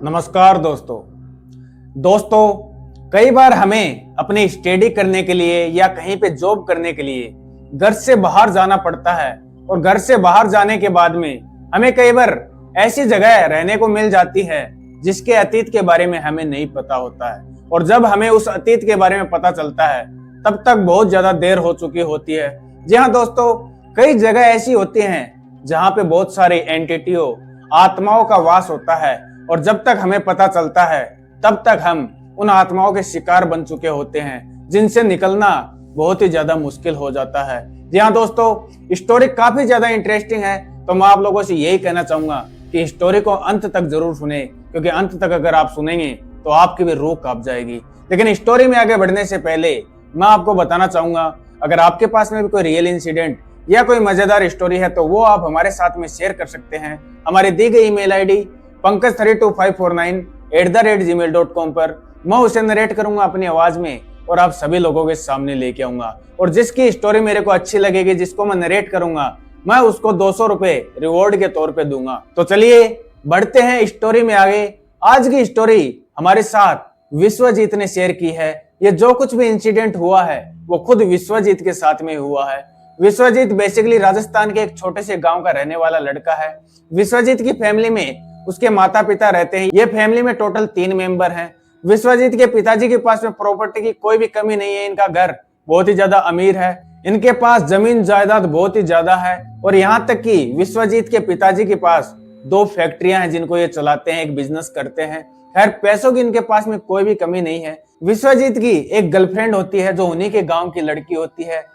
नमस्कार दोस्तों कई बार हमें अपनी स्टडी करने के लिए या कहीं पे जॉब करने के लिए घर से बाहर जाना पड़ता है। और घर से बाहर जाने के बाद में हमें कई बार ऐसी जगह रहने को मिल जाती है जिसके अतीत के बारे में हमें नहीं पता होता है। और जब हमें उस अतीत के बारे में पता चलता है तब तक बहुत ज्यादा देर हो चुकी होती है। जी हाँ दोस्तों, कई जगह ऐसी होती हैं जहाँ पे बहुत सारी एंटिटियों आत्माओं का वास होता है और जब तक हमें पता चलता है तब तक हम उन आत्माओं के शिकार बन चुके होते हैं जिनसे निकलना बहुत ही ज्यादा मुश्किल हो जाता है। जी हाँ दोस्तों, स्टोरी काफी ज्यादा इंटरेस्टिंग है तो मैं आप लोगों से यही कहना चाहूंगा कि स्टोरी को अंत तक जरूर सुने, क्योंकि अंत तक अगर आप सुनेंगे तो आपकी भी रूह कांप जाएगी। लेकिन स्टोरी में आगे बढ़ने से पहले मैं आपको बताना चाहूंगा, अगर आपके पास में भी कोई रियल इंसिडेंट या कोई मजेदार स्टोरी है तो वो आप हमारे साथ में शेयर कर सकते हैं हमारी दी गई ईमेल आईडी pankaj32549@gmail.com पर। मैं उसे नरेट करूंगा अपनी आवाज में और आप सभी लोगों के सामने लेके आऊंगा। और जिसकी स्टोरी मेरे को अच्छी लगेगी, जिसको मैं नरेट करूंगा, मैं उसको 200 रुपए रिवॉर्ड के तौर पे दूंगा। तो चलिए बढ़ते हैं स्टोरी में आगे। आज की स्टोरी हमारे साथ विश्वजीत ने शेयर की है। ये जो कुछ भी इंसिडेंट हुआ है वो खुद विश्वजीत के साथ में हुआ है। विश्वजीत बेसिकली राजस्थान के एक छोटे से गांव का रहने वाला लड़का है। विश्वजीत की फैमिली में उसके माता पिता रहते हैं। ये फैमिली में टोटल 3 मेंबर हैं। विश्वजीत के पिताजी के पास में प्रॉपर्टी की कोई भी कमी नहीं है। इनका घर बहुत ही ज्यादा अमीर है। इनके पास जमीन जायदाद बहुत ही ज्यादा है और यहाँ तक कि विश्वजीत के पिताजी के पास 2 फैक्ट्रियां हैं जिनको ये चलाते हैं, एक बिजनेस करते हैं। खैर, पैसों की इनके पास में कोई भी कमी नहीं है। विश्वजीत की एक गर्लफ्रेंड होती है जो उन्हीं के गाँव की लड़की होती है।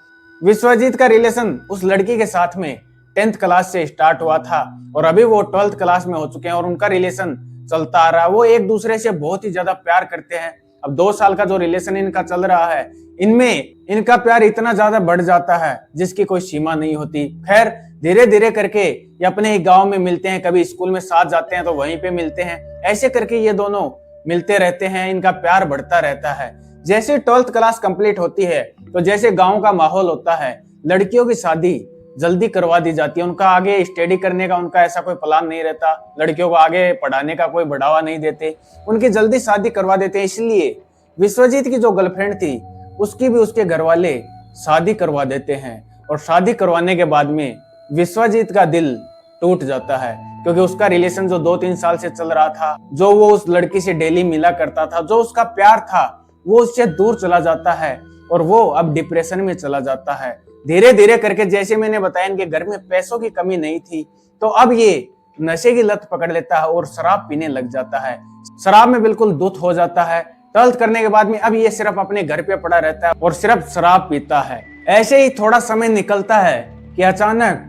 विश्वजीत का रिलेशन उस लड़की के साथ में 10th क्लास से स्टार्ट हुआ था और अभी वो 12th क्लास में हो चुके हैं और उनका रिलेशन चलता आ रहा है। वो एक दूसरे से बहुत ही ज्यादा प्यार करते हैं। अब 2 साल का जो रिलेशन इनका चल रहा है, इनमें इनका प्यार इतना ज्यादा बढ़ जाता है जिसकी कोई सीमा नहीं होती। खैर, धीरे धीरे करके ये अपने ही गांव में मिलते हैं, कभी स्कूल में साथ जाते हैं तो वहीं पे मिलते हैं। ऐसे करके ये दोनों मिलते रहते हैं, इनका प्यार बढ़ता रहता है। जैसे 12th क्लास कंप्लीट होती है तो जैसे गांव का माहौल होता है, लड़कियों की शादी जल्दी करवा दी जाती है। उनका आगे स्टडी करने का उनका ऐसा कोई प्लान नहीं रहता, लड़कियों को आगे पढ़ाने का कोई बढ़ावा नहीं देते, उनकी जल्दी शादी करवा देते हैं। इसलिए विश्वजीत की जो गर्लफ्रेंड थी उसकी भी उसके घर वाले शादी करवा देते हैं। और शादी करवाने के बाद में विश्वजीत का दिल टूट जाता है, क्योंकि उसका रिलेशन जो 2-3 साल से चल रहा था, जो वो उस लड़की से डेली मिला करता था, जो उसका प्यार था, वो उससे दूर चला जाता है और वो अब डिप्रेशन में चला जाता है। धीरे धीरे करके, जैसे मैंने बताया, इनके घर में पैसों की कमी नहीं थी तो अब ये नशे की लत पकड़ लेता है और शराब पीने लग जाता है। शराब में बिल्कुल धुत हो जाता है। 12th करने के बाद में अब ये सिर्फ अपने घर पे पड़ा रहता है और सिर्फ शराब पीता है। ऐसे ही थोड़ा समय निकलता है कि अचानक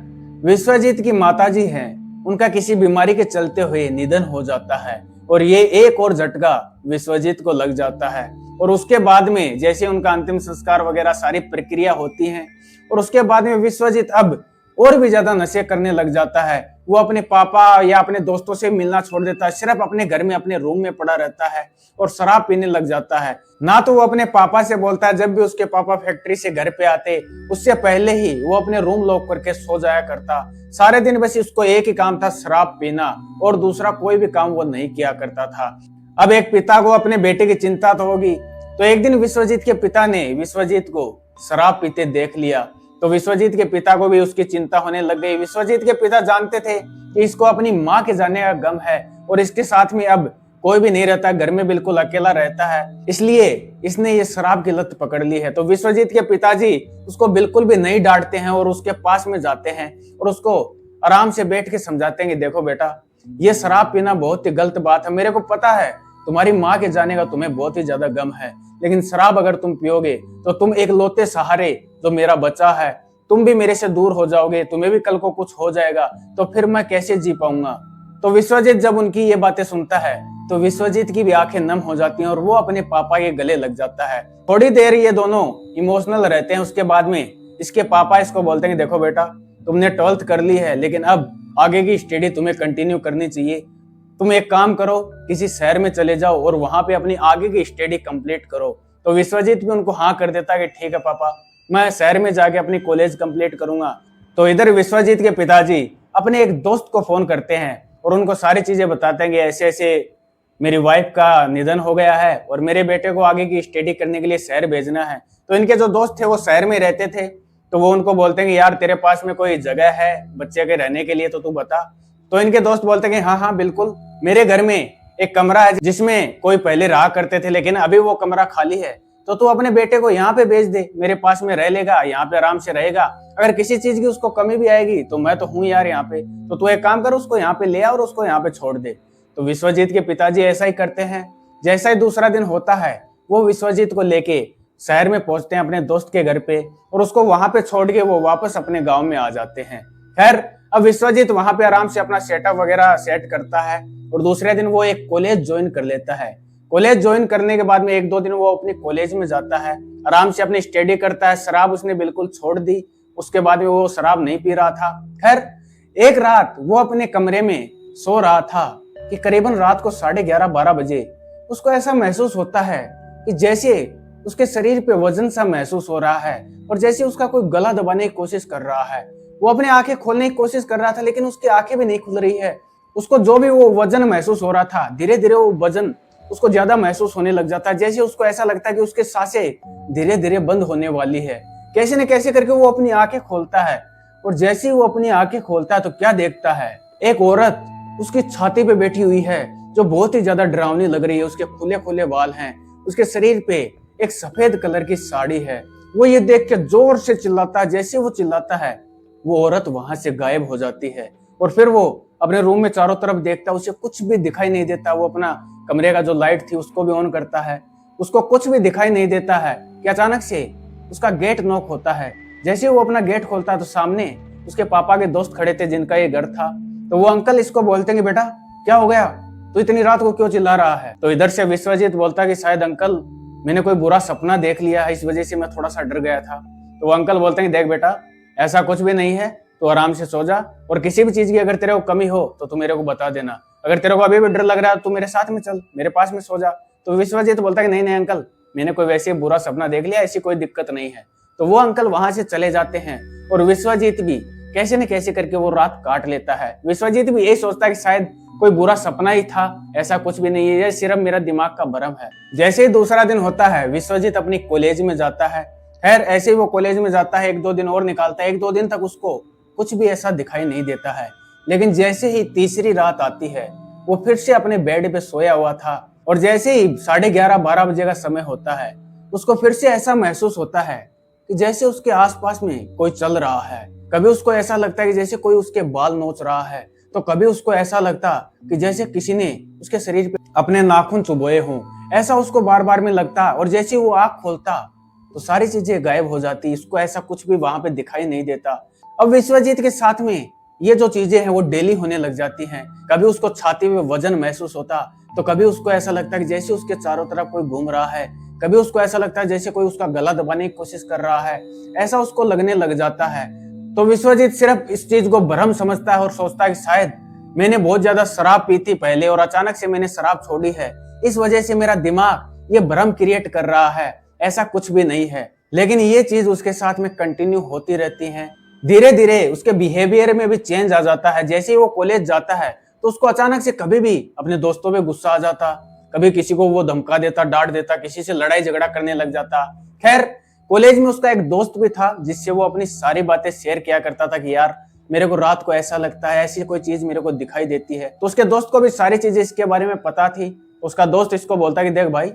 विश्वजीत की माताजी हैं, उनका किसी बीमारी के चलते हुए निधन हो जाता है और ये एक और झटका विश्वजीत को लग जाता है। और उसके बाद में जैसे उनका अंतिम संस्कार वगैरह सारी प्रक्रिया होती है और उसके बाद में विश्वजीत अब और भी ज्यादा नशे करने लग जाता है। वो अपने पापा या अपने दोस्तों से मिलना छोड़ देता है, सिर्फ अपने घर में अपने रूम में पड़ा रहता है और शराब पीने लग जाता है। ना तो वो अपने पापा से बोलता है, जब भी उसके पापा फैक्ट्री से घर पे आते उससे पहले ही वो अपने रूम लॉक करके सो जाया करता। सारे दिन बस उसको एक ही काम था, शराब पीना, और दूसरा कोई भी काम वो नहीं किया करता था। अब एक पिता को अपने बेटे की चिंता तो होगी, तो एक दिन विश्वजीत के पिता ने विश्वजीत को शराब पीते देख लिया तो विश्वजीत के पिता को भी उसकी चिंता होने लग गई। विश्वजीत के पिता जानते थे कि इसको अपनी माँ के जाने का गम है और इसके साथ में अब कोई भी नहीं रहता, घर में बिल्कुल अकेला रहता है, इसलिए इसने ये शराब की लत पकड़ ली है। तो विश्वजीत के पिताजी उसको बिल्कुल भी नहीं डांटते हैं और उसके पास में जाते हैं और उसको आराम से बैठ के समझाते हैं कि देखो बेटा, ये शराब पीना बहुत ही गलत बात है। मेरे को पता है तुम्हारी माँ के जाने का तुम्हें बहुत ही ज्यादा गम है, लेकिन शराब अगर तुम पियोगे तो तुम एक लौते सहारे जो मेरा बच्चा है, तुम भी मेरे से दूर हो जाओगे, तुम्हें भी कल को कुछ हो जाएगा तो फिर मैं कैसे जी पाऊंगा। तो विश्वजीत जब उनकी ये बातें सुनता है तो विश्वजीत की भी आंखें नम हो जाती हैं और वो अपने पापा के गले लग जाता है। थोड़ी देर ये दोनों इमोशनल रहते हैं। उसके बाद में इसके पापा इसको बोलते हैं कि देखो बेटा, तुमने 12th कर ली है, लेकिन अब आगे की स्टडी तुम्हें कंटिन्यू करनी चाहिए। तुम एक काम करो, किसी शहर में चले जाओ और वहां पे अपनी आगे की स्टडी कंप्लीट करो। तो विश्वजीत भी उनको हाँ कर देता है कि ठीक है पापा, मैं शहर में जाके अपनी कॉलेज कंप्लीट करूंगा। तो इधर विश्वजीत के पिताजी अपने एक दोस्त को फोन करते हैं और उनको सारी चीजें बताते हैं कि ऐसे ऐसे मेरी वाइफ का निधन हो गया है और मेरे बेटे को आगे की स्टडी करने के लिए शहर भेजना है। तो इनके जो दोस्त थे वो शहर में रहते थे, तो वो उनको बोलते हैं कि यार तेरे पास में कोई जगह है बच्चे के रहने के लिए तो तू बता। तो इनके दोस्त बोलते हैं कि हाँ हाँ बिल्कुल, मेरे घर में एक कमरा है जिसमें कोई पहले रहा करते थे लेकिन अभी वो कमरा खाली है, तो तू अपने बेटे को यहाँ पे भेज दे, मेरे पास में रह लेगा, यहाँ पे आराम से रहेगा। अगर किसी चीज की उसको कमी भी आएगी तो मैं तो हूँ यार यहाँ पे, तो तू एक काम कर उसको यहाँ पे ले आ और उसको यहाँ पे छोड़ दे। तो विश्वजीत के पिताजी ऐसा ही करते हैं। जैसा ही दूसरा दिन होता है वो विश्वजीत को लेके शहर में पहुंचते हैं अपने दोस्त के घर पे और उसको वहां पे छोड़ के वो वापस अपने गांव में आ जाते हैं। खैर अब विश्वजीत वहां पे आराम से अपना सेटअप वगैरह सेट करता है और दूसरे दिन वो एक कॉलेज ज्वाइन कर लेता है। कॉलेज ज्वाइन करने के बाद में एक दो दिन वो अपने कॉलेज में जाता है, आराम से अपनी स्टडी करता है। शराब उसने बिल्कुल छोड़ दी, उसके बाद में वो शराब नहीं पी रहा था। खैर एक रात वो अपने कमरे में सो रहा था कि करीबन रात को 11:30-12 बजे उसको ऐसा महसूस होता है कि जैसे उसके शरीर पे वजन सा महसूस हो रहा है और जैसे उसका कोई गला दबाने की कोशिश कर रहा है। वो अपनी आंखें खोलने की कोशिश कर रहा था लेकिन उसकी आंखें भी नहीं खुल रही है। उसको जो भी वो वजन महसूस हो रहा था धीरे धीरे वो वजन उसको ज्यादा महसूस होने लग जाता है, जैसे उसको ऐसा लगता है कि उसके सांसें धीरे धीरे बंद होने वाली है। कैसे न कैसे करके वो अपनी आंखें खोलता है और जैसे ही वो अपनी आंखें खोलता है तो क्या देखता है, एक औरत उसकी छाती पे बैठी हुई है जो बहुत ही ज्यादा डरावनी लग रही है। उसके खुले खुले बाल हैं, उसके शरीर पे एक सफेद कलर की साड़ी है। वो ये देख के जोर से चिल्लाता है। जैसे वो चिल्लाता है वो औरत वहां से गायब हो जाती है और फिर वो अपने रूम में चारों तरफ देखता है, उसे कुछ भी दिखाई नहीं देता। वो अपना कमरे का जो लाइट थी उसको भी ऑन करता है, उसको कुछ भी दिखाई नहीं देता है कि अचानक से उसका गेट नॉक होता है। जैसे वो अपना गेट खोलता है तो सामने उसके पापा के दोस्त खड़े थे जिनका ये घर था। तो वो अंकल इसको बोलते हैं कि बेटा क्या हो गया, तो इतनी रात को क्यों चिल्ला रहा है। तो इधर से विश्वजीत बोलता है कि शायद अंकल मैंने कोई बुरा सपना देख लिया है, इस वजह से मैं थोड़ा सा डर गया था। तो वो अंकल बोलते हैं देख बेटा ऐसा कुछ भी नहीं है, तो आराम से सो जा और किसी भी चीज की अगर तेरे को कमी हो तो तू मेरे को बता देना। अगर तेरे को अभी भी डर लग रहा है तो मेरे साथ में चल, मेरे पास में सो जा। तो विश्वजीत बोलता है कि नहीं नहीं अंकल मैंने कोई वैसे बुरा सपना देख लिया, ऐसी कोई दिक्कत नहीं है। तो वो अंकल वहां से चले जाते हैं और विश्वजीत भी कैसे न कैसे करके वो रात काट लेता है। विश्वजीत भी यही सोचता है कि शायद कोई बुरा सपना ही था, ऐसा कुछ भी नहीं है, ये सिर्फ मेरा दिमाग का भ्रम है। जैसे ही दूसरा दिन होता है विश्वजीत अपनी कॉलेज में जाता है। खैर ऐसे ही वो कॉलेज में जाता है, एक दो दिन और निकालता है। एक दो दिन तक उसको कुछ भी ऐसा दिखाई नहीं देता है, लेकिन जैसे ही तीसरी रात आती है वो फिर से अपने बेड पे सोया हुआ था और जैसे ही 11:30-12 बजे का समय होता है उसको फिर से ऐसा महसूस होता है कि जैसे उसके आसपास में कोई चल रहा है। कभी उसको ऐसा लगता है कि जैसे कोई उसके बाल नोच रहा है, तो कभी उसको ऐसा लगता कि जैसे किसी ने उसके शरीर पे अपने नाखून चुभोए हों। ऐसा उसको बार बार में लगता और जैसे ही वो आंख खोलता तो सारी चीजें गायब हो जाती। इसको ऐसा कुछ भी वहां पे दिखाई नहीं देता। अब विश्वजीत के साथ में ये जो चीजें हैं वो डेली होने लग जाती हैं। कभी उसको छाती में वजन महसूस होता तो कभी उसको ऐसा लगता कि जैसे उसके चारों तरफ कोई घूम रहा है, कभी उसको ऐसा लगता है जैसे कोई उसका गला दबाने की कोशिश कर रहा है, ऐसा उसको लगने लग जाता है। तो विश्वजीत सिर्फ इस चीज को भ्रम समझता है और सोचता है कि शायद मैंने बहुत ज्यादा शराब पी थी पहले और अचानक से मैंने शराब छोड़ी है, इस वजह से मेरा दिमाग ये भ्रम क्रिएट कर रहा है, ऐसा कुछ भी नहीं है। लेकिन ये चीज उसके साथ में कंटिन्यू होती रहती है। धीरे धीरे उसके बिहेवियर में भी चेंज आ जाता है। जैसे ही वो कॉलेज जाता है तो उसको अचानक से कभी भी अपने दोस्तों पे गुस्सा आ जाता, कभी किसी को वो धमका देता, डांट देता, किसी से लड़ाई झगड़ा करने लग जाता। खैर कॉलेज में उसका एक दोस्त भी था जिससे वो अपनी सारी बातें शेयर किया करता था कि यार मेरे को रात को ऐसा लगता है, ऐसी कोई चीज मेरे को दिखाई देती है। तो उसके दोस्त को भी सारी चीजें इसके बारे में पता थी। उसका दोस्त इसको बोलता कि देख भाई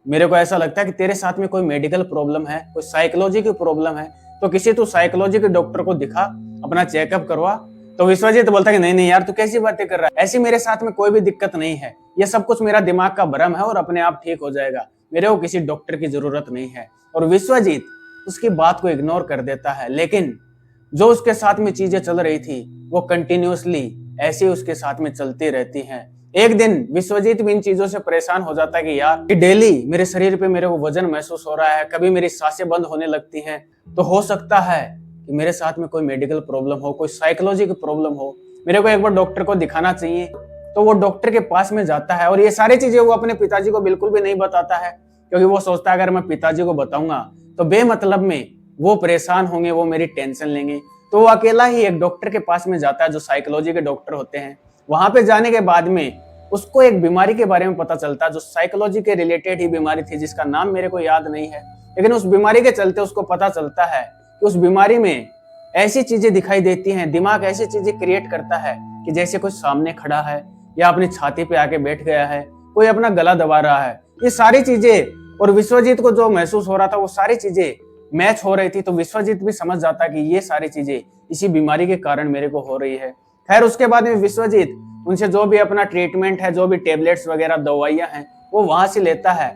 मेरे को ऐसा लगता है कि तेरे साथ में कोई मेडिकल प्रॉब्लम है, कोई साइकोलॉजी की प्रॉब्लम है, तो किसी तू साइकोलॉजी के डॉक्टर को दिखा, अपना चेकअप करवा। तो विश्वजीत बोलता कि नहीं नहीं यार तू कैसी बातें कर रहा है, ऐसी मेरे साथ में कोई भी दिक्कत नहीं है, ये सब कुछ मेरा दिमाग का भ्रम है और अपने आप ठीक हो जाएगा, मेरे को किसी डॉक्टर की जरूरत नहीं है। और विश्वजीत उसकी बात को इग्नोर कर देता है। लेकिन जो उसके साथ में चीजें चल रही थी वो कंटिन्यूअसली ऐसे उसके साथ में चलती रहती हैं। एक दिन विश्वजीत भी इन चीजों से परेशान हो जाता है कि यार डेली मेरे शरीर पे मेरे को वजन महसूस हो रहा है, कभी मेरी सांसें बंद होने लगती हैं, तो हो सकता है कि मेरे साथ में कोई मेडिकल प्रॉब्लम हो, कोई साइकोलॉजी की प्रॉब्लम हो, मेरे को एक बार डॉक्टर को दिखाना चाहिए। तो वो डॉक्टर के पास में जाता है और ये सारी चीजें वो अपने पिताजी को बिल्कुल भी नहीं बताता है, क्योंकि वो सोचता है अगर मैं पिताजी को बताऊंगा तो बेमतलब में वो परेशान होंगे, वो मेरी टेंशन लेंगे। तो वो अकेला ही एक डॉक्टर के पास में जाता है जो साइकोलॉजी के डॉक्टर होते हैं। वहां पे जाने के बाद में उसको एक बीमारी के बारे में पता चलता है जो साइकोलॉजी के रिलेटेड ही बीमारी थी, जिसका नाम मेरे को याद नहीं है, लेकिन उस बीमारी के चलते उसको पता चलता है कि उस बीमारी में ऐसी चीजें दिखाई देती हैं, दिमाग ऐसी चीजें क्रिएट करता है कि जैसे कोई सामने खड़ा है या अपनी छाती पे आके बैठ गया है, कोई अपना गला दबा रहा है, ये सारी चीजें। और विश्वजीत को जो महसूस हो रहा था वो सारी चीजें मैच हो रही थी, तो विश्वजीत भी समझ जाता कि ये सारी चीजें इसी बीमारी के कारण मेरे को हो रही है। खैर उसके बाद में विश्वजीत उनसे जो भी अपना ट्रीटमेंट है, जो भी टेबलेट्स वगैरह दवाइयां हैं, वो वहां से लेता है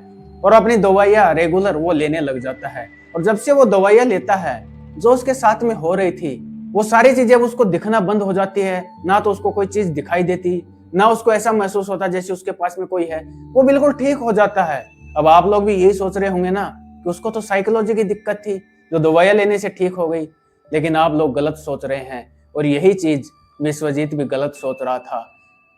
और अपनी दवाइयां रेगुलर वो लेने लग जाता है। और जब से वो दवाइयां लेता है, जो उसके साथ में हो रही थी वो सारी चीजें अब उसको दिखना बंद हो जाती है। ना तो उसको कोई चीज दिखाई देती, ना उसको ऐसा महसूस होता जैसे उसके पास में कोई है, वो बिल्कुल ठीक हो जाता है। अब आप लोग भी यही सोच रहे होंगे ना कि उसको तो साइकोलॉजी की दिक्कत थी जो दवाइयां लेने से ठीक हो गई, लेकिन आप लोग गलत सोच रहे हैं। और यही चीज विश्वजीत भी गलत सोच रहा था।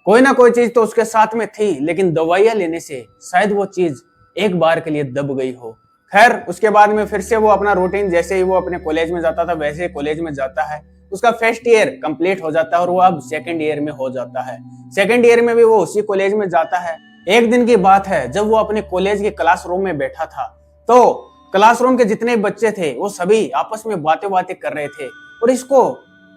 कोई ना कोई चीज तो उसके साथ में थी, लेकिन दवाइयां लेने से शायद वो चीज एक बार के लिए दब गई हो। खैर उसके बाद में फिर से वो अपना रूटीन, जैसे ही वो अपने कॉलेज में जाता था वैसे ही कॉलेज में जाता है। उसका फर्स्ट ईयर कंप्लीट हो जाता है और वो अब सेकंड ईयर में हो जाता है। सेकंड ईयर में भी वो उसी कॉलेज में जाता है। एक दिन की बात है, जब वो अपने कॉलेज के क्लासरूम में बैठा था, तो क्लासरूम के जितने बच्चे थे वो सभी आपस में बातें बातें कर रहे थे और इसको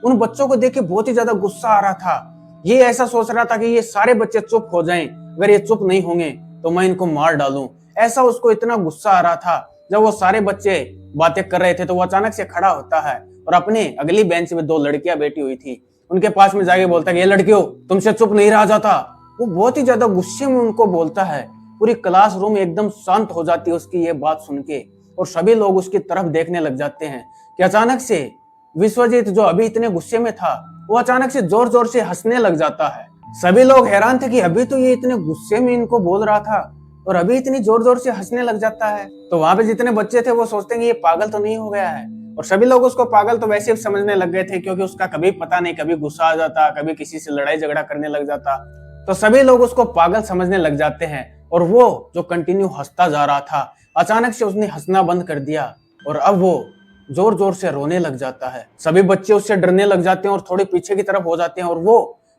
उन बच्चों को देख के बहुत ही ज्यादा गुस्सा आ रहा था। ये ऐसा सोच रहा था कि ये सारे बच्चे चुप हो जाएं, अगर ये चुप नहीं होंगे तो मैं इनको मार डालूं। ऐसा उसको इतना गुस्सा आ रहा था। जब वो सारे बच्चे बातें कर रहे थे तो वो अचानक से खड़ा होता है और अपने अगली बेंच में दो लड़कियां बैठी हुई थी, उनके पास में जाके बोलता है, ये लड़कियों तुमसे चुप नहीं रहा जाता। वो बहुत ही ज्यादा गुस्से में उनको बोलता है। पूरी क्लासरूम एकदम शांत हो जाती है उसकी ये बात सुन के और सभी लोग उसकी तरफ देखने लग जाते हैं कि अचानक से विश्वजीत जो अभी इतने गुस्से में था वो अचानक से जोर जोर से हंसने लग जाता है। सभी लोग हैरान थे कि अभी तो ये इतने गुस्से में इनको बोल रहा था और अभी इतनी जोर जोर से हंसने लग जाता है। तो वहां पे जितने बच्चे थे वो सोचते हैं कि ये पागल तो नहीं हो गया है, और सभी लोग उसको पागल तो वैसे समझने लग गए थे क्योंकि उसका कभी पता नहीं, कभी गुस्सा आ जाता, कभी किसी से लड़ाई झगड़ा करने लग जाता, तो सभी लोग उसको पागल समझने लग जाते हैं। और वो जो कंटिन्यू हंसता जा रहा था, अचानक से उसने हंसना बंद कर दिया और अब वो जोर जोर से रोने लग जाता है। सभी बच्चे उससे डरने लग जाते हैं और थोड़े पीछे की तरफ हो जाते हैं और वो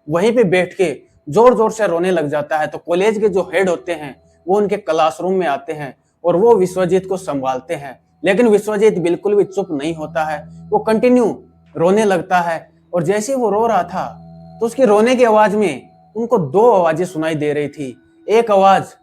वहीं पे बैठ के जोर जोर से रोने लग जाता है। तो कॉलेज के जो हेड होते हैं वो उनके क्लासरूम में आते हैं और वो विश्वजीत को संभालते हैं, लेकिन विश्वजीत बिल्कुल भी चुप नहीं होता है। वो कंटिन्यू रोने लगता है और जैसे वो रो रहा था तो उसकी रोने की आवाज में उनको दो आवाजें सुनाई दे रही थी। एक आवाज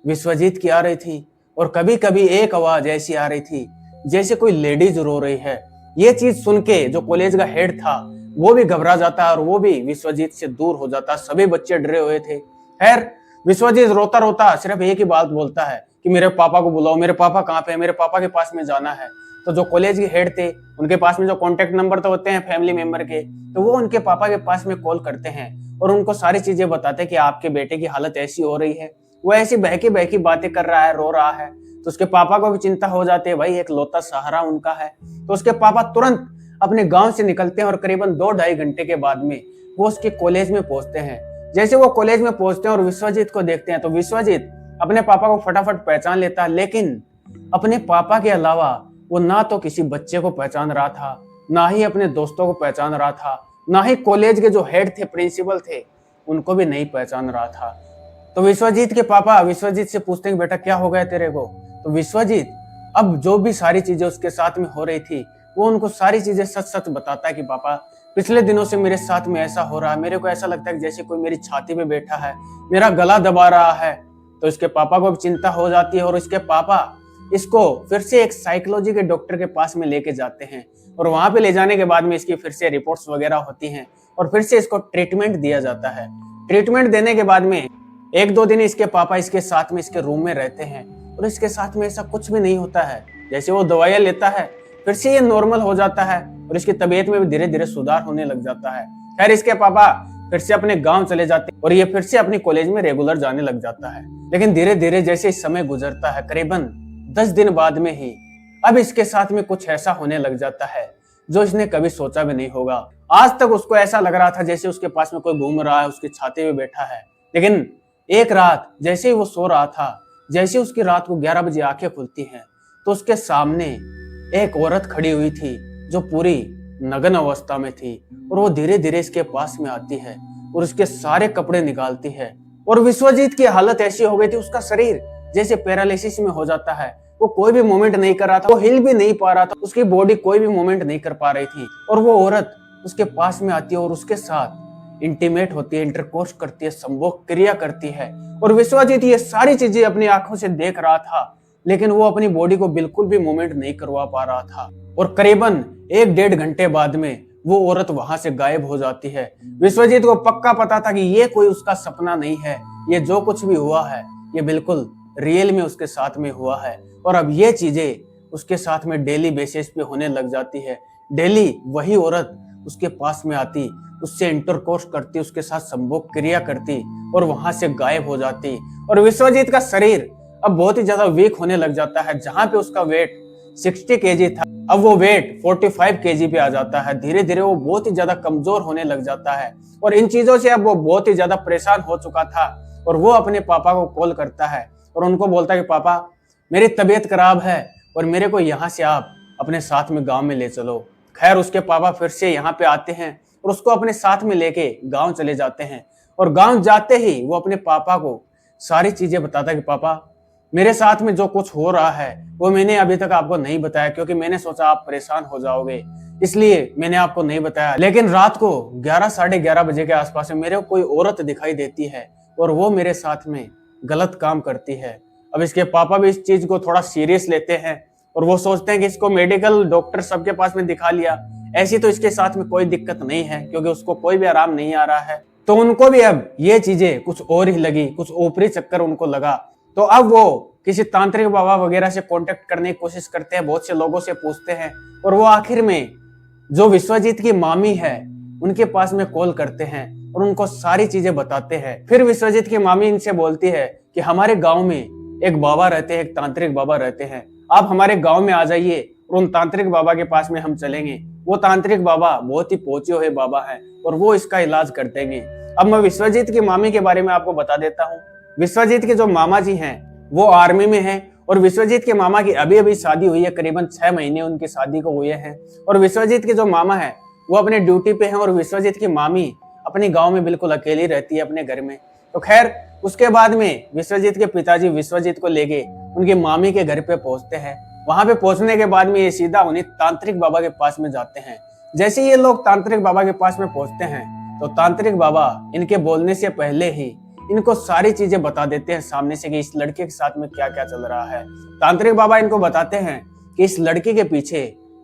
विश्वजीत की आ रही थी और कभी कभी एक आवाज ऐसी आ रही थी जैसे कोई लेडीज रो रही है। ये चीज सुन के जो कॉलेज का हेड था वो भी घबरा जाता है और वो भी विश्वजीत से दूर हो जाता। सभी बच्चे डरे हुए थे। खैर विश्वजीत रोता रोता सिर्फ एक ही बात बोलता है कि मेरे पापा को बुलाओ, मेरे पापा कहाँ पे है, मेरे पापा के पास में जाना है। तो जो कॉलेज के हेड थे उनके पास में जो कॉन्टेक्ट नंबर तो होते हैं फैमिली मेंबर के, तो वो उनके पापा के पास में कॉल करते हैं और उनको सारी चीजें बताते हैं कि आपके बेटे की हालत ऐसी हो रही है, वो ऐसी बहकी बहकी बातें कर रहा है, रो रहा है। तो उसके पापा को भी चिंता हो जाती है, भाई एक लौता सहारा उनका है। तो उसके पापा तुरंत अपने गांव से निकलते हैं और करीबन 2-2.5 घंटे के बाद में वो उसके कॉलेज में पहुंचते हैं। जैसे वो कॉलेज में पहुंचते हैं और विश्वजीत को देखते हैं तो विश्वजीत अपने पापा को फटाफट पहचान लेता है, लेकिन अपने पापा के अलावा वो ना तो किसी बच्चे को पहचान रहा था, ना ही अपने दोस्तों को पहचान रहा था, ना ही कॉलेज के जो हेड थे, प्रिंसिपल थे, उनको भी नहीं पहचान रहा था। तो विश्वजीत के पापा विश्वजीत से पूछते हैं, बेटा क्या हो गया तेरे को? तो विश्वजीत अब जो भी सारी चीजें उसके साथ में हो रही थी वो उनको सारी चीजें सच सच बताता है कि पापा पिछले दिनों से मेरे साथ में ऐसा हो रहा है, मेरे को ऐसा लगता है कि जैसे कोई मेरी छाती पे बैठा है, मेरा गला दबा रहा है। तो इसके पापा को भी चिंता हो जाती है और इसके पापा इसको फिर से एक साइकोलॉजी के डॉक्टर के पास में लेके जाते हैं और वहां पे ले जाने के बाद में इसकी फिर से रिपोर्ट्स वगैरह होती हैं और फिर से इसको ट्रीटमेंट दिया जाता है। ट्रीटमेंट देने के बाद में 1-2 दिन इसके पापा इसके साथ में इसके रूम में रहते हैं और इसके साथ में ऐसा कुछ भी नहीं होता है। जैसे वो दवाइयां लेता है फिर से ये नॉर्मल हो जाता है और इसकी तबीयत में भी धीरे धीरे सुधार होने लग जाता है। खैर इसके पापा फिर से अपने गांव चले जाते हैं और ये फिर से अपनी कॉलेज में रेगुलर जाने लग जाता है। लेकिन धीरे धीरे जैसे समय गुजरता है, करीबन 10 दिन बाद में ही अब इसके साथ में कुछ ऐसा होने लग जाता है जो इसने कभी सोचा भी नहीं होगा। आज तक उसको ऐसा लग रहा था जैसे उसके पास में कोई घूम रहा है, उसकी छाती पे बैठा है। लेकिन एक रात जैसे ही वो सो रहा था, जैसे उसकी रात को 11 बजे आंखें खुलती हैं तो उसके सामने एक औरत खड़ी हुई थी जो पूरी नग्न अवस्था में थी और वो धीरे धीरे इसके पास में आती है और उसके सारे कपड़े निकालती है और विश्वजीत की हालत ऐसी हो गई थी, उसका शरीर जैसे पैरालिसिस में हो जाता है। वो कोई भी मूवमेंट नहीं कर रहा था, वो हिल भी नहीं पा रहा था, उसकी बॉडी कोई भी मूवमेंट नहीं कर पा रही थी। और वो औरत उसके पास में आती है और उसके साथ इंटीमेट होती है, इंटरकोर्स करती है, संभोग क्रिया करती है। और विश्वजीत ये सारी चीजें अपनी आंखों से देख रहा था, लेकिन वो अपनी बॉडी को बिल्कुल भी मूवमेंट नहीं करवा पा रहा था। और करीबन 1-1.5 घंटे बाद में वो औरत वहां से गायब हो जाती है। विश्वजीत को पक्का पता था कि ये कोई उसका सपना नहीं है, ये जो कुछ भी हुआ है ये बिल्कुल रियल में उसके साथ में हुआ है। और अब ये चीजें उसके साथ में डेली बेसिस पे होने लग जाती है। डेली वही औरत उसके पास में आती, उससे इंटरकोर्स करती, उसके साथ संभोग क्रिया करती और वहां से गायब हो जाती। और विश्वजीत का शरीर अब बहुत ही ज्यादा वीक होने लग जाता है। जहां पे उसका वेट 60 केजी था, अब वो वेट 45 केजी पे आ जाता है। धीरे धीरे वो बहुत ही ज्यादा कमजोर होने लग जाता है और इन चीजों से अब वो बहुत ही ज्यादा परेशान हो चुका था। और वो अपने पापा को कॉल करता है और उनको बोलता है कि पापा, मेरी तबीयत खराब है और मेरे को यहाँ से आप अपने साथ में गांव में ले चलो। खैर उसके पापा फिर से यहाँ पे आते हैं और उसको अपने साथ में लेके गांव चले जाते हैं। और गांव जाते ही वो अपने पापा को सारी चीजें बताता है कि पापा, मेरे साथ में जो कुछ हो रहा है वो मैंने अभी तक आपको नहीं बताया, क्योंकि मैंने सोचा आप परेशान हो जाओगे, इसलिए मैंने आपको नहीं बताया। लेकिन रात को 11 साढ़े 11 बजे के आसपास में मेरे को कोई औरत दिखाई देती है और वो मेरे साथ में गलत काम करती है। अब इसके पापा भी इस चीज को थोड़ा सीरियस लेते हैं और वो सोचते हैं कि इसको मेडिकल डॉक्टर सबके पास में दिखा लिया, ऐसी तो इसके साथ में कोई दिक्कत नहीं है, क्योंकि उसको कोई भी आराम नहीं आ रहा है। तो उनको भी अब ये चीजें कुछ और ही लगी, कुछ ऊपरी चक्कर उनको लगा। तो अब वो किसी तांत्रिक बाबा वगैरह से कांटेक्ट करने की कोशिश करते हैं, बहुत से लोगों से पूछते हैं और वो आखिर में जो विश्वजीत की मामी है उनके पास में कॉल करते हैं और उनको सारी चीजें बताते हैं। फिर विश्वजीत की मामी इनसे बोलती है कि हमारे गांव में एक बाबा रहते हैं, एक तांत्रिक बाबा रहते हैं, आप हमारे गांव में आ जाइए और उन तांत्रिक बाबा के पास में हम चलेंगे। वो तांत्रिक बाबा बहुत ही पहुंचे हुए बाबा हैं और वो इसका इलाज कर देंगे। अब मैं विश्वजीत की मामी के बारे में आपको बता देता हूँ। विश्वजीत के जो मामा जी हैं वो आर्मी में हैं और विश्वजीत के मामा की अभी अभी शादी हुई है, करीबन 6 महीने उनकी शादी को हुए हैं। और विश्वजीत के जो मामा है वो अपने ड्यूटी पे हैं और विश्वजीत की मामी अपने गांव में बिल्कुल अकेली रहती है अपने घर में। तो खैर उसके बाद में विश्वजीत के पिताजी विश्वजीत को लेके उनकी मामी के घर पे पहुंचते हैं। वहां पे पहुंचने के बाद में ये सीधा उन्हें तांत्रिक बाबा के पास में जाते हैं। जैसे ये लोग तांत्रिक बाबा के पास में पहुंचते हैं तो तांत्रिक बाबा इनके बोलने से पहले ही इनको सारी चीजें बता देते हैं सामने से कि इस लड़के के साथ में क्या क्या चल रहा है। तांत्रिक बाबा इनको बताते हैं कि इस लड़की के पीछे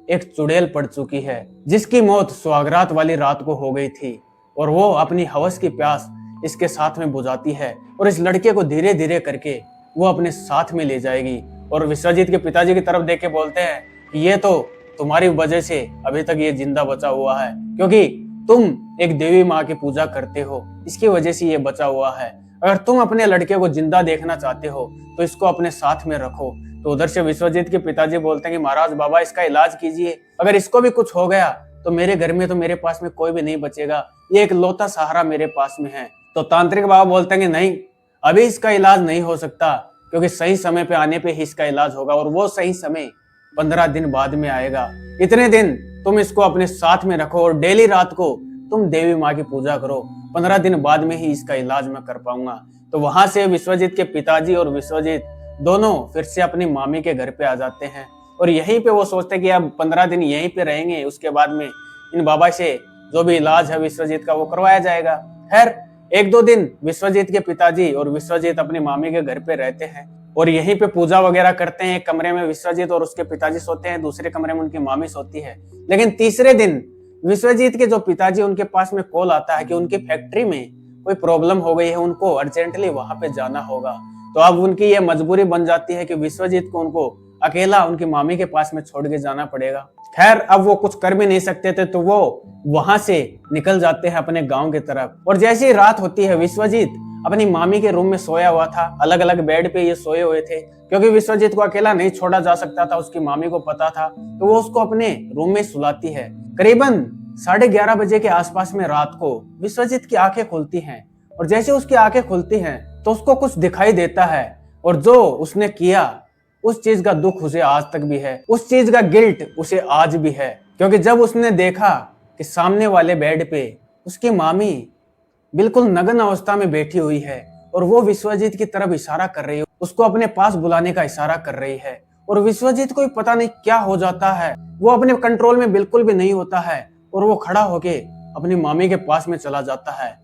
एक चुड़ैल पड़ चुकी है, जिसकी मौत सुहागरात वाली रात को हो गई थी और वो अपनी हवस की प्यास इसके साथ में बुझाती है और इस लड़के को धीरे धीरे करके वो अपने साथ में ले जाएगी। और विश्वजीत के पिताजी की तरफ देख के बोलते हैं कि ये तो तुम्हारी वजह से अभी तक ये जिंदा बचा हुआ है, क्योंकि तुम एक देवी माँ की पूजा करते हो, इसकी वजह से ये बचा हुआ है। अगर तुम अपने लड़के को जिंदा देखना चाहते हो तो इसको अपने साथ में रखो। तो उधर से विश्वजीत के पिताजी बोलते हैं कि महाराज बाबा इसका इलाज कीजिए, अगर इसको भी कुछ हो गया तो मेरे घर में तो मेरे पास में कोई भी नहीं बचेगा, ये एक लौता सहारा मेरे पास में है। तो तांत्रिक बाबा बोलते हैं कि नहीं, अभी इसका इलाज नहीं हो सकता, क्योंकि सही समय पे आने पे ही इसका इलाज होगा और वो सही समय 15 दिन बाद में आएगा। इतने दिन तुम इसको अपने साथ में रखो और डेली रात को तुम देवी माँ की पूजा करो, 15 दिन बाद में ही इसका इलाज मैं कर पाऊंगा। तो वहां से विश्वजीत के पिताजी और विश्वजीत दोनों फिर से अपनी मामी के घर पे आ जाते हैं और यहीं पे वो सोचते हैं कि अब 15 दिन यहीं पे रहेंगे, उसके बाद में इन बाबा से जो भी इलाज है विश्वजीत का वो करवाया जाएगा। खैर 1-2 दिन विश्वजीत के पिताजी और विश्वजीत अपनी मामी के घर पे रहते हैं और यहीं पे पूजा वगैरह करते हैं। एक कमरे में विश्वजीत और उसके पिताजी सोते हैं, दूसरे कमरे में उनकी मामी सोती है। लेकिन तीसरे दिन विश्वजीत के जो पिताजी उनके पास में कॉल आता है कि उनकी फैक्ट्री में कोई प्रॉब्लम हो गई है, उनको अर्जेंटली वहां पे जाना होगा। तो अब उनकी ये मजबूरी बन जाती है कि विश्वजीत को उनको अकेला उनकी मामी के पास में छोड़ के जाना पड़ेगा। खैर अब वो कुछ कर भी नहीं सकते थे तो वो वहां से निकल जाते हैं अपने गांव की तरफ। और जैसे ही रात होती है विश्वजीत अपनी मामी के रूम में सोया हुआ था, अलग अलग बेड पे ये सोए हुए थे, क्योंकि विश्वजीत को अकेला नहीं छोड़ा जा सकता था, उसकी मामी को पता था। तो वो उसको अपने रूम में सुलाती है। करीबन 11:30 बजे के आसपास में रात को विश्वजीत की आंखें खुलती हैं और जैसे उसकी आंखें खुलती हैं तो उसको कुछ दिखाई देता है और जो उसने किया उस चीज का दुख उसे आज तक भी है, उस चीज का गिल्ट उसे आज भी है। क्योंकि जब उसने देखा कि सामने वाले बेड पे उसकी मामी बिल्कुल नग्न अवस्था में बैठी हुई है और वो विश्वजीत की तरफ इशारा कर रही है, उसको अपने पास बुलाने का इशारा कर रही है। और विश्वजीत को पता नहीं क्या हो जाता है, वो अपने कंट्रोल में बिल्कुल भी नहीं होता है और वो खड़ा होके अपनी मामी के पास में चला जाता है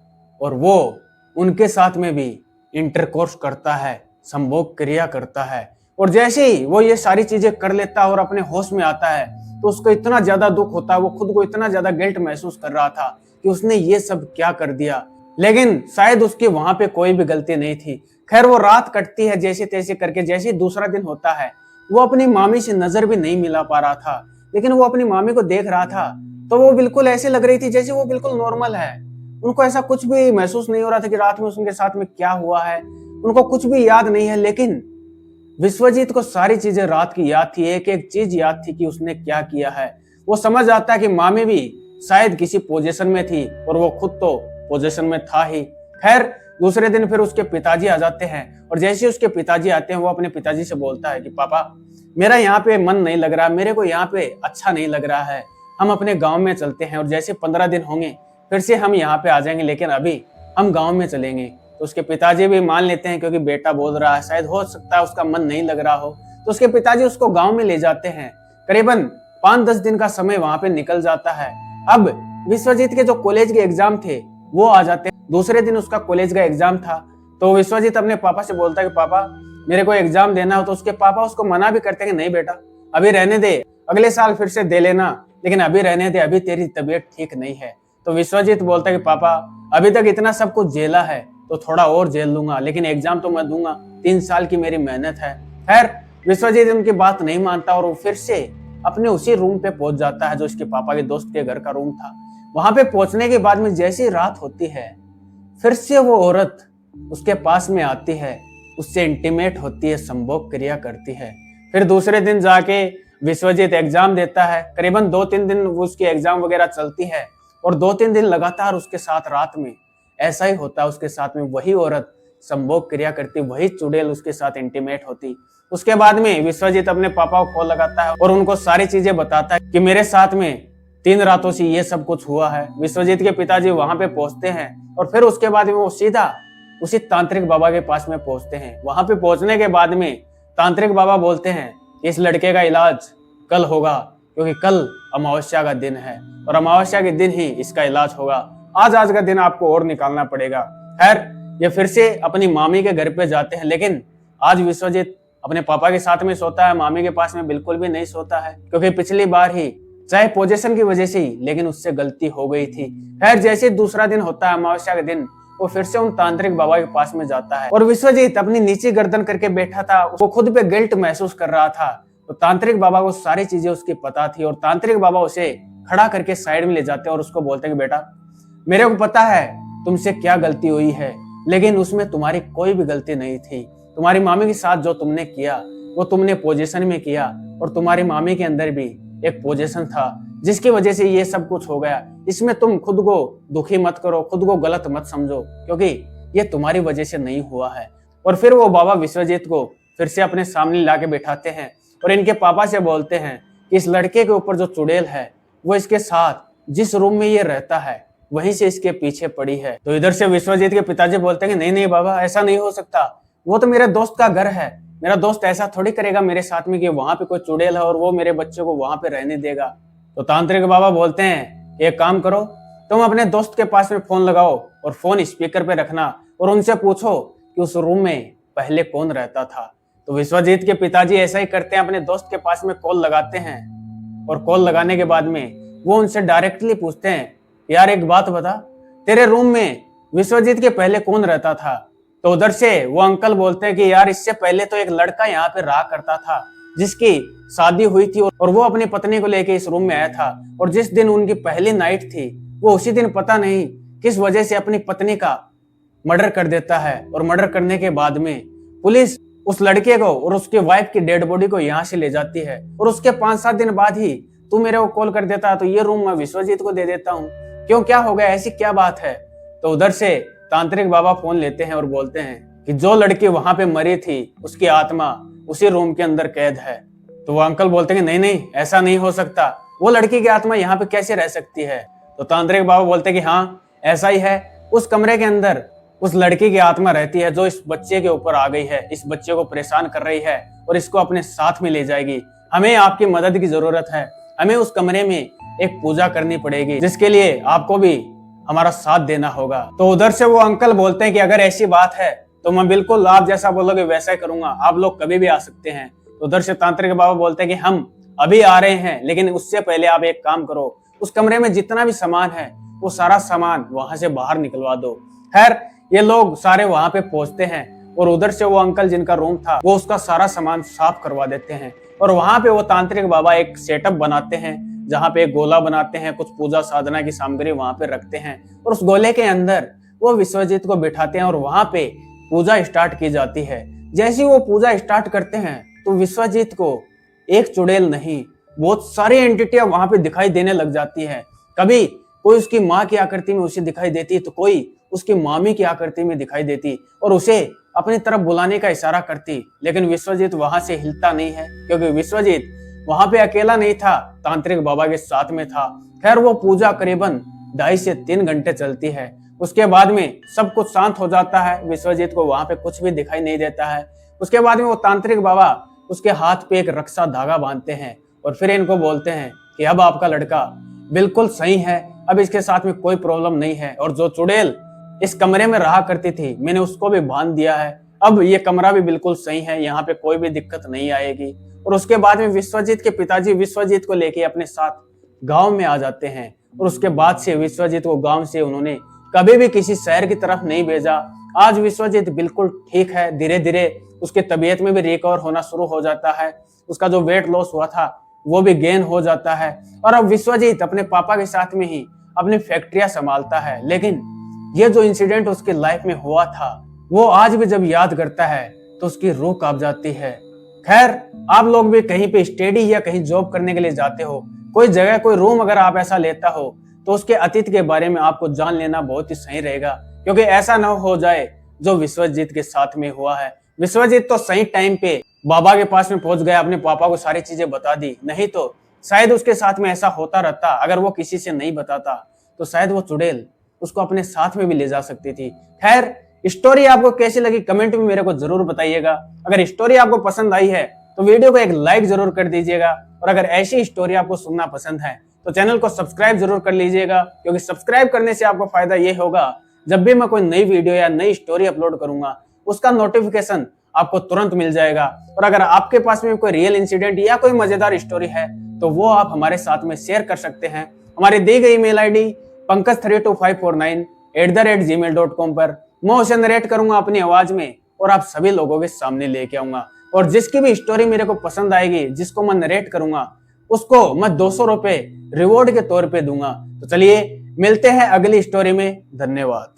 और वो उनके साथ में भी इंटरकोर्स करता है, संभोग क्रिया करता है। और जैसे ही वो ये सारी चीजें कर लेता है और अपने होश में आता है तो उसको इतना ज्यादा दुख होता है, वो खुद को इतना ज्यादा गिल्ट महसूस कर रहा था कि उसने ये सब क्या कर दिया, लेकिन शायद उसकी वहां पे कोई भी गलती नहीं थी। खैर वो रात कटती है जैसे तैसे करके, जैसे दूसरा दिन होता है वो अपनी मामी से नजर भी नहीं मिला पा रहा था, लेकिन वो अपनी मामी को देख रहा था तो वो बिल्कुल ऐसे लग रही थी जैसे वो बिल्कुल नॉर्मल है। उनको ऐसा कुछ भी महसूस नहीं हो रहा था कि रात में उसके साथ में क्या हुआ है, उनको कुछ भी याद नहीं है। लेकिन विश्वजीत को सारी चीजें रात की याद थी, एक एक चीज याद थी कि उसने क्या किया है। वो समझ आता है कि मामी भी शायद किसी पोजीशन में थी और वो खुद तो पोजीशन में था ही। खैर दूसरे दिन फिर उसके पिताजी आ जाते हैं और जैसे उसके पिताजी आते हैं वो अपने पिताजी से बोलता है कि पापा मेरा यहाँ पे मन नहीं लग रहा, मेरे को यहाँ पे अच्छा नहीं लग रहा है, हम अपने गांव में चलते हैं और जैसे 15 दिन होंगे फिर से हम यहाँ पे आ जाएंगे, लेकिन अभी हम गांव में चलेंगे। तो उसके पिताजी भी मान लेते हैं क्योंकि बेटा बोल रहा है, शायद हो सकता है उसका मन नहीं लग रहा हो। तो उसके पिताजी उसको गांव में ले जाते हैं। करीबन 5-10 दिन का समय वहां पे निकल जाता है। अब विश्वजीत के जो कॉलेज के एग्जाम थे वो आ जाते हैं। दूसरे दिन उसका कॉलेज का एग्जाम था तो विश्वजीत अपने पापा से बोलता है कि पापा मेरे को एग्जाम देना हो। तो उसके पापा उसको मना भी करते हैं कि नहीं बेटा अभी रहने दे, अगले साल फिर से दे लेना, लेकिन अभी रहने दे, अभी तेरी तबीयत ठीक नहीं है। तो विश्वजीत बोलता है कि पापा अभी तक इतना सब कुछ झेला है तो थोड़ा और झेल लूंगा, लेकिन एग्जाम तो मैं दूंगा, 3 साल की मेरी मेहनत है। खैर विश्वजीत उनकी बात नहीं मानता और वो फिर से अपने उसी रूम पे पहुंच जाता है जो इसके पापा के दोस्त के घर का रूम था। वहां पे पहुंचने के बाद में जैसी रात होती है फिर से वो औरत उसके पास में आती है, उससे इंटीमेट होती है, संभोग क्रिया करती है। फिर दूसरे दिन जाके विश्वजीत एग्जाम देता है। करीबन 2-3 दिन उसकी एग्जाम वगैरह चलती है और 2-3 दिन लगातार उसके साथ रात में ऐसा ही होता है, उसके साथ में वही औरत संभोग क्रिया करती, वही चुड़ैल उसके साथ इंटीमेट होती। उसके बाद में विश्वजीत अपने पापा को कॉल लगाता है और उनको सारी चीजें बताता है कि मेरे साथ में 3 रातों से ये सब कुछ हुआ है। विश्वजीत के पिताजी वहां पे पहुंचते हैं और फिर उसके बाद में वो सीधा उसी तांत्रिक बाबा के पास में पहुंचते हैं। वहां पे पहुंचने के बाद में तांत्रिक बाबा बोलते हैं इस लड़के का इलाज कल होगा क्योंकि कल अमावस्या का दिन है और अमावस्या के दिन ही इसका इलाज होगा, आज का दिन आपको और निकालना पड़ेगा। खैर ये फिर से अपनी मामी के घर पे जाते हैं, लेकिन आज विश्वजीत अपने पापा के साथ में सोता है, मामी के पास में बिल्कुल भी नहीं सोता है क्योंकि पिछली बार ही चाहे पोजीशन की वजह से ही लेकिन उससे गलती हो गई थी। खैर जैसे दूसरा दिन होता है अमावस्या के दिन वो फिर से उन तांत्रिक बाबा के पास में जाता है और विश्वजीत अपनी नीचे गर्दन करके बैठा था, वो खुद पे गिल्ट महसूस कर रहा था। तो तांत्रिक बाबा को सारी चीजें उसकी पता थी और तांत्रिक बाबा उसे खड़ा करके साइड में ले जाते हैं और उसको बोलते हैं कि बेटा मेरे को पता है तुमसे क्या गलती हुई है, लेकिन उसमें तुम्हारी कोई भी गलती नहीं थी। तुम्हारी मामी के साथ जो तुमने किया वो तुमने पोजीशन में किया और तुम्हारी मामी के अंदर भी एक पोजीशन था जिसकी वजह से ये सब कुछ हो गया। इसमें तुम खुद को दुखी मत करो, खुद को गलत मत समझो क्योंकि ये तुम्हारी वजह से नहीं हुआ है। और फिर वो बाबा विश्वजीत को फिर से अपने सामने लाके बैठाते हैं और इनके पापा से बोलते हैं कि इस लड़के के ऊपर जो चुड़ैल है वो इसके साथ जिस रूम में ये रहता है वहीं से इसके पीछे पड़ी है। तो इधर से विश्वजीत के पिताजी बोलते हैं कि नहीं नहीं बाबा ऐसा नहीं हो सकता, वो तो मेरे दोस्त का घर है, मेरा दोस्त ऐसा थोड़ी करेगा मेरे साथ में कि वहां पे कोई चुड़ैल है और वो मेरे बच्चे को वहां पे रहने देगा। तो तांत्रिक बाबा बोलते हैं एक काम करो, तुम अपने दोस्त के पास में फोन लगाओ और फोन स्पीकर पे रखना और उनसे पूछो कि उस रूम में पहले कौन रहता था। तो विश्वजीत के पिताजी ऐसा ही करते हैं, अपने दोस्त के पास में कॉल लगाते हैं और कॉल लगाने के बाद में वो उनसे डायरेक्टली पूछते हैं यार एक बात बता, तेरे रूम में विश्वजीत के पहले कौन रहता था। तो उधर से वो अंकल बोलते हैं कि यार इससे पहले तो एक लड़का यहाँ पे रहा करता था जिसकी शादी हुई थी और वो अपनी पत्नी को लेके इस रूम में आया था और जिस दिन उनकी पहली नाइट थी वो उसी दिन पता नहीं किस वजह से अपनी पत्नी का मर्डर कर देता है और मर्डर करने के बाद में पुलिस उस लड़के को और उसके वाइफ की डेड बॉडी को यहाँ से ले जाती है और उसके 5-7 दिन बाद ही तू मेरे को कॉल कर देता तो ये रूम मैं विश्वजीत को दे देता हूँ, क्यों क्या हो गया, ऐसी क्या बात है। तो उधर से तांत्रिक बाबा फोन लेते हैं और बोलते हैं कि जो लड़की वहां पे मरी थी उसकी आत्मा उसी रूम के अंदर कैद है। तो वो अंकल बोलते हैं कि नहीं नहीं ऐसा नहीं हो सकता, वो लड़की की आत्मा यहाँ पे कैसे रह सकती है। तो तांत्रिक बाबा बोलते हैं कि हाँ ऐसा ही है, उस कमरे के अंदर उस लड़की की आत्मा रहती है जो इस बच्चे के ऊपर आ गई है, इस बच्चे को परेशान कर रही है और इसको अपने साथ में ले जाएगी। हमें आपकी मदद की जरूरत है। हमें उस कमरे में एक पूजा करनी पड़ेगी, जिसके लिए आपको भी हमारा साथ देना होगा। तो उधर से वो अंकल बोलते हैं कि अगर ऐसी बात है तो मैं बिल्कुल आप जैसा बोलोगे वैसा ही करूंगा, आप लोग कभी भी आ सकते हैं। तो उधर से तांत्रिक बाबा बोलते हैं कि हम अभी आ रहे हैं, लेकिन उससे पहले आप एक काम करो, उस कमरे में जितना भी सामान है वो सारा सामान वहां से बाहर निकलवा दो। खैर ये लोग सारे वहां पे पहुंचते हैं और उधर से वो अंकल जिनका रूम था वो उसका सारा सामान साफ करवा देते हैं। और वहां पे वो तांत्रिक बाबा एक सेटअप बनाते हैं, जहाँ पे एक गोला बनाते हैं, कुछ पूजा साधना की सामग्री वहां पे रखते हैं और उस गोले के अंदर वो विश्वजीत को बिठाते हैं और वहां पे पूजा स्टार्ट की जाती है। जैसे ही वो पूजा स्टार्ट करते हैं तो विश्वजीत को एक चुड़ैल नहीं, बहुत सारी एंटिटियां वहां पे दिखाई देने लग जाती है। कभी कोई उसकी माँ की आकृति में उसे दिखाई देती तो कोई उसकी मामी की आकृति में दिखाई देती और उसे अपनी तरफ बुलाने का इशारा करती, लेकिन विश्वजीत वहां से हिलता नहीं है, क्योंकि विश्वजीत वहां पे अकेला नहीं था, तांत्रिक बाबा के साथ में था। खैर वो पूजा करीबन 2.5 से 3 घंटे चलती है। उसके बाद में सब कुछ शांत हो जाता है, विश्वजीत को वहां पे कुछ भी दिखाई नहीं देता है। उसके बाद में वो तांत्रिक बाबा उसके हाथ पे एक रक्षा धागा बांधते हैं और फिर इनको बोलते हैं कि अब आपका लड़का बिल्कुल सही है, अब इसके साथ में कोई प्रॉब्लम नहीं है, और जो चुड़ैल इस कमरे में रहा करती थी मैंने उसको भी बांध दिया है, अब ये कमरा भी बिल्कुल सही है, यहाँ पे कोई भी दिक्कत नहीं आएगी। और उसके बाद में विश्वजीत के पिताजी विश्वजीत को लेके अपने साथ गांव में आ जाते हैं और उसके बाद से विश्वजीत को गांव से उन्होंने कभी भी किसी शहर की तरफ नहीं भेजा। आज विश्वजीत बिल्कुल ठीक है, धीरे धीरे उसकी तबीयत में भी रिकवर होना शुरू हो जाता है, उसका जो वेट लॉस हुआ था वो भी गेन हो जाता है और अब विश्वजीत अपने पापा के साथ में ही अपनी फैक्ट्रियां संभालता है। लेकिन ये जो इंसिडेंट उसकी लाइफ में हुआ था वो आज भी जब याद करता है तो उसकी रूह कांप जाती है। खैर आप लोग भी कहीं पे स्टडी या कहीं जॉब करने के लिए जाते हो, कोई जगह कोई रूम अगर आप ऐसा लेता हो तो उसके अतीत के बारे में आपको जान लेना बहुत ही सही रहेगा, क्योंकि ऐसा ना हो जाए जो विश्वजीत के साथ में हुआ है। विश्वजीत तो सही टाइम पे बाबा के पास में पहुंच गया, अपने पापा को सारी चीजें बता दी, नहीं तो शायद उसके साथ में ऐसा होता रहता। अगर वो किसी से नहीं बताता तो शायद वो चुड़ैल उसको अपने साथ में भी ले जा सकती थी। खैर स्टोरी आपको कैसी लगी कमेंट में मेरे को जरूर बताइएगा। अगर स्टोरी आपको पसंद आई है तो वीडियो को एक लाइक जरूर कर दीजिएगा, और अगर ऐसी स्टोरी आपको सुनना पसंद है तो चैनल को सब्सक्राइब जरूर कर लीजिएगा, क्योंकि सब्सक्राइब करने से आपको फायदा ये होगा जब भी मैं कोई नई वीडियो या नई स्टोरी अपलोड करूंगा उसका नोटिफिकेशन आपको तुरंत मिल जाएगा। और अगर आपके पास में कोई रियल इंसिडेंट या कोई मजेदार स्टोरी है तो वो आप हमारे साथ में शेयर कर सकते हैं। हमारी दी गई ईमेल आईडी pankaj32549@gmail.com पर मैं उसे नरेट करूंगा अपनी आवाज में और आप सभी लोगों के सामने लेके आऊंगा। और जिसकी भी स्टोरी मेरे को पसंद आएगी, जिसको मैं नरेट करूंगा, उसको मैं 200 रुपए रिवॉर्ड के तौर पे दूंगा। तो चलिए मिलते हैं अगली स्टोरी में। धन्यवाद।